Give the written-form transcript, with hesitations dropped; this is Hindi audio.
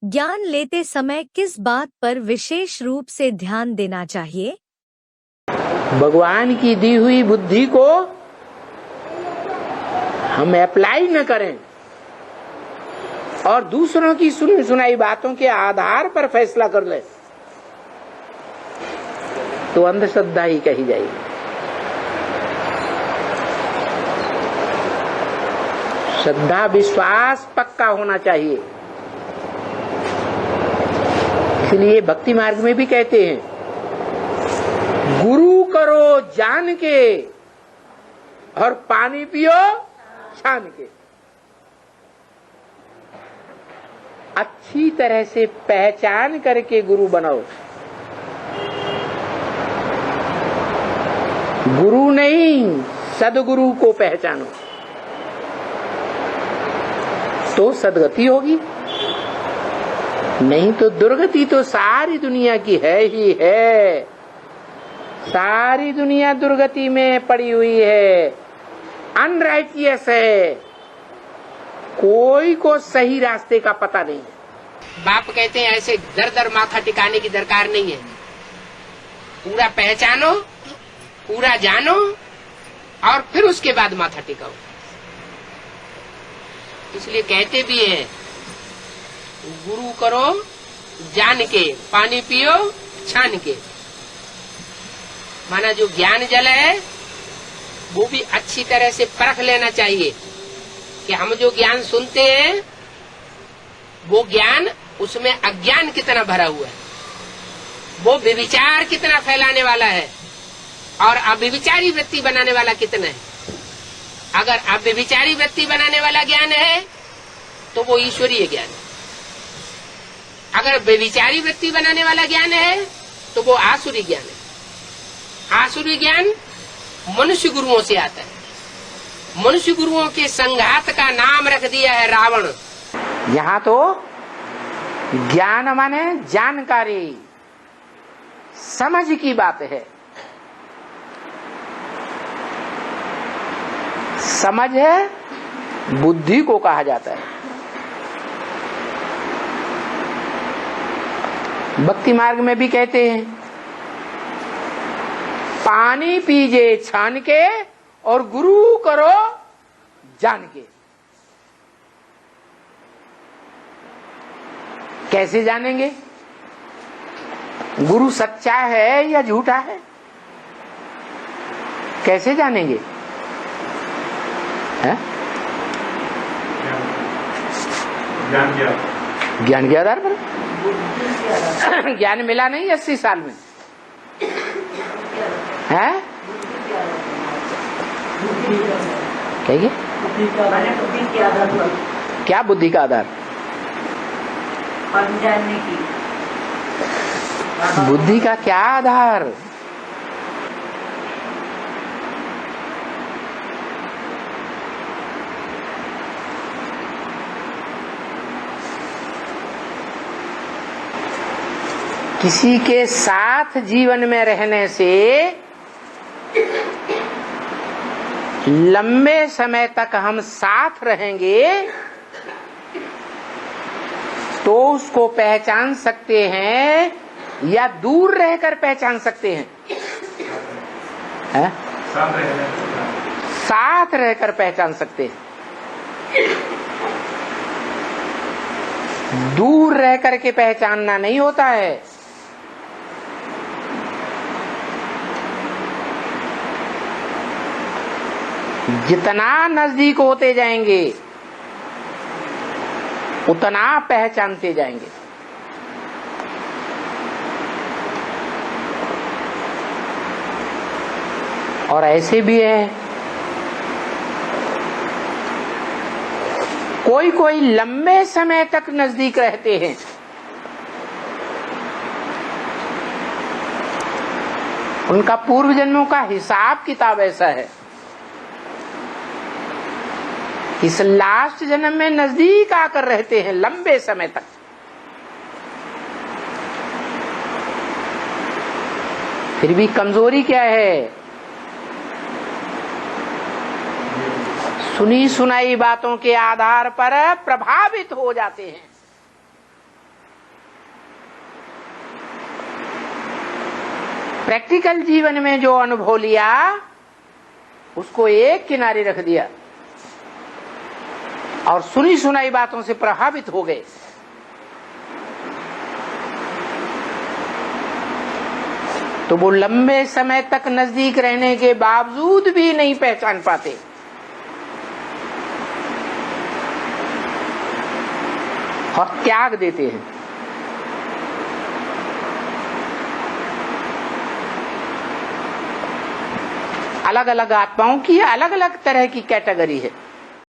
ज्ञान लेते समय किस बात पर विशेष रूप से ध्यान देना चाहिए? भगवान की दी हुई बुद्धि को हम अप्लाई न करें और दूसरों की सुनी सुनाई बातों के आधार पर फैसला कर ले तो अंधश्रद्धा ही कही जाएगी। श्रद्धा विश्वास पक्का होना चाहिए। इसलिए भक्ति मार्ग में भी कहते हैं, गुरु करो जान के और पानी पियो छान के। अच्छी तरह से पहचान करके गुरु बनाओ। गुरु नहीं, सदगुरु को पहचानो तो सदगति होगी, नहीं तो दुर्गति तो सारी दुनिया की है ही है। सारी दुनिया दुर्गति में पड़ी हुई है, अनराइटियस है, कोई को सही रास्ते का पता नहीं है। बाप कहते हैं ऐसे दर दर माथा टिकाने की दरकार नहीं है। पूरा पहचानो, पूरा जानो और फिर उसके बाद माथा टिकाओ। इसलिए कहते भी हैं, गुरु करो जान के, पानी पियो छान के। माना जो ज्ञान जल है वो भी अच्छी तरह से परख लेना चाहिए कि हम जो ज्ञान सुनते हैं वो ज्ञान, उसमें अज्ञान कितना भरा हुआ है, वो व्यभिचार कितना फैलाने वाला है और अव्यभिचारी वृत्ति बनाने वाला कितना है। अगर अव्यभिचारी वृत्ति बनाने वाला ज्ञान है तो वो ईश्वरीय ज्ञान है। अगर व्यभिचारी वृत्ति बनाने वाला ज्ञान है तो वो आसुरी ज्ञान है। आसुरी ज्ञान मनुष्य गुरुओं से आता है। मनुष्य गुरुओं के संघात का नाम रख दिया है रावण। यहाँ तो ज्ञान माने जानकारी, समझ की बात है। समझ है, बुद्धि को कहा जाता है। भक्ति मार्ग में भी कहते हैं, पानी पीजे छान के और गुरु करो जान के। कैसे जानेंगे गुरु सच्चा है या झूठा है? कैसे जानेंगे? है? ज्ञान के आधार पर। ज्ञान मिला नहीं 80 साल में है? कहिए क्या बुद्धि का आधार? जानने की बुद्धि का क्या आधार? किसी के साथ जीवन में रहने से लंबे समय तक हम साथ रहेंगे तो उसको पहचान सकते हैं या दूर रहकर पहचान सकते हैं? है? साथ रहकर पहचान सकते हैं। दूर रह करके पहचानना नहीं होता है। जितना नजदीक होते जाएंगे उतना पहचानते जाएंगे। और ऐसे भी है, कोई कोई लंबे समय तक नजदीक रहते हैं। उनका पूर्व जन्मों का हिसाब किताब ऐसा है, इस लास्ट जन्म में नजदीक आकर रहते हैं लंबे समय तक। फिर भी कमजोरी क्या है? सुनी सुनाई बातों के आधार पर प्रभावित हो जाते हैं। प्रैक्टिकल जीवन में जो अनुभव लिया उसको एक किनारे रख दिया और सुनी सुनाई बातों से प्रभावित हो गए। तो वो लंबे समय तक नजदीक रहने के बावजूद भी नहीं पहचान पाते। और त्याग देते हैं। अलग अलग आत्माओं की अलग अलग तरह की कैटेगरी है।